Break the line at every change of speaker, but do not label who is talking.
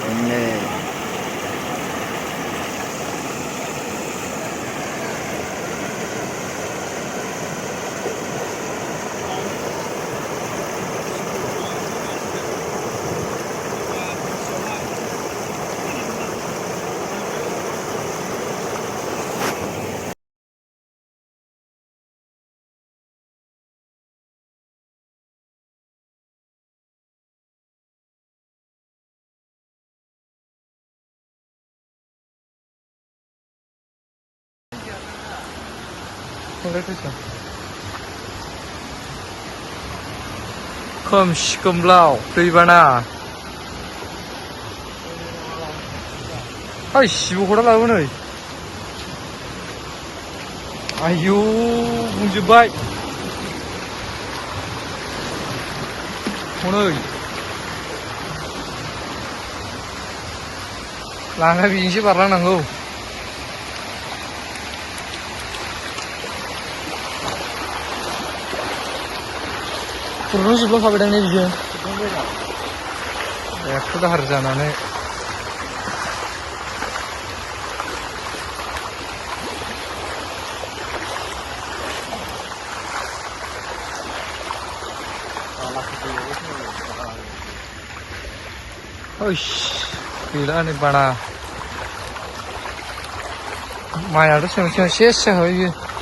Ini. खोमसि खोमलाव दैबाना ओइ सिबौखौदा लाबो नै आयौ बुंजोब्बाय हनै लांना बेजोंसो बारलांनांगौ खर'नो जोबलांखाबायदां ने बियो एथ' दाहार जानानै ओइस गैला नै बाना माइआथ' सिगां सिगां सेस जाखाबाय बियो